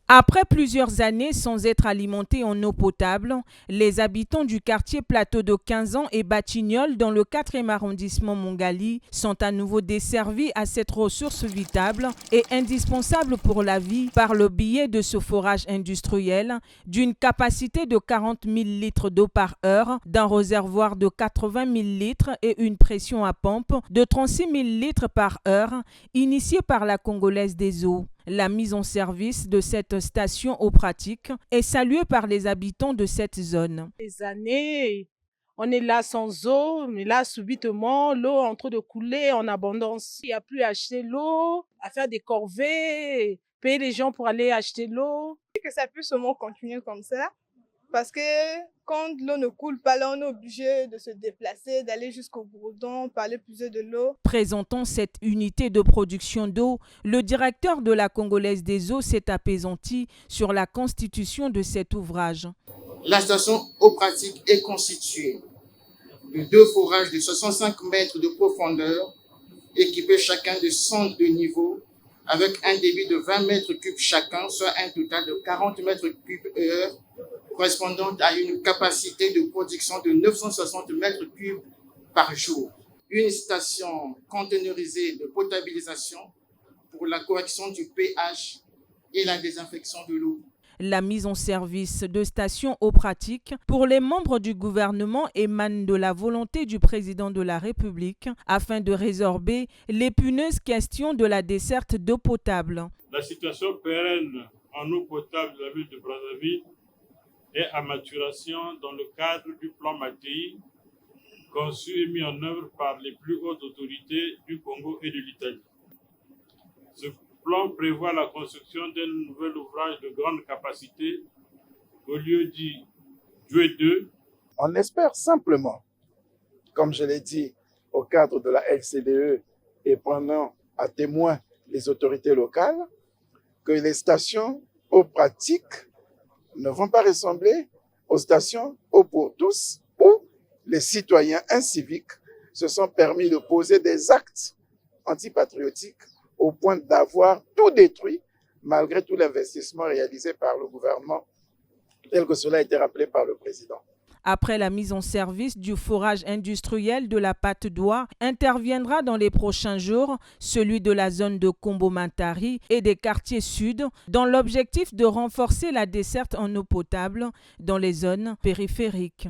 Après plusieurs années sans être alimentés en eau potable, les habitants du quartier Plateau de 15 ans et Batignolles dans le 4e arrondissement Mongali sont à nouveau desservis à cette ressource vitale et indispensable pour la vie par le biais de ce forage industriel d'une capacité de 40 000 litres d'eau par heure, d'un réservoir de 80 000 litres et une pression à pompe de 36 000 litres par heure, initiée par la Congolaise des eaux. La mise en service de cette station eau pratique est saluée par les habitants de cette zone. Des années, on est là sans eau, mais là, subitement, l'eau est en train de couler en abondance. Il n'y a plus à acheter l'eau, à faire des corvées, payer les gens pour aller acheter l'eau. Que ça puisse seulement continuer comme ça, parce que quand l'eau ne coule pas, là, on est obligé de se déplacer, d'aller jusqu'au bourdon, pour aller puiser de l'eau. Présentant cette unité de production d'eau, le directeur de la Congolaise des eaux s'est apaisanti sur la constitution de cet ouvrage. La station eau pratique est constituée de 2 forages de 65 mètres de profondeur, équipés chacun de sondes de niveau, avec un débit de 20 mètres cubes chacun, soit un total de 40 mètres cubes heure, correspondant à une capacité de production de 960 mètres cubes par jour. Une station conteneurisée de potabilisation pour la correction du pH et la désinfection de l'eau. La mise en service de stations eau pratique pour les membres du gouvernement émane de la volonté du président de la République afin de résorber l'épineuse question de la desserte d'eau potable. La situation pérenne en eau potable de la ville de Brazzaville est à maturation dans le cadre du plan Mattei, conçu et mis en œuvre par les plus hautes autorités du Congo et de l'Italie. Ce plan prévoit la construction d'un nouvel ouvrage de grande capacité au lieu dit Doué 2. On espère simplement, comme je l'ai dit, au cadre de la LCDE et prenant à témoin les autorités locales, que les stations eau pratique ne vont pas ressembler aux stations eau pour tous où les citoyens inciviques se sont permis de poser des actes antipatriotiques au point d'avoir tout détruit malgré tout l'investissement réalisé par le gouvernement, tel que cela a été rappelé par le président. Après la mise en service du forage industriel de la Patte d'Oie, interviendra dans les prochains jours celui de la zone de Kombo-Mantari et des quartiers sud dans l'objectif de renforcer la desserte en eau potable dans les zones périphériques.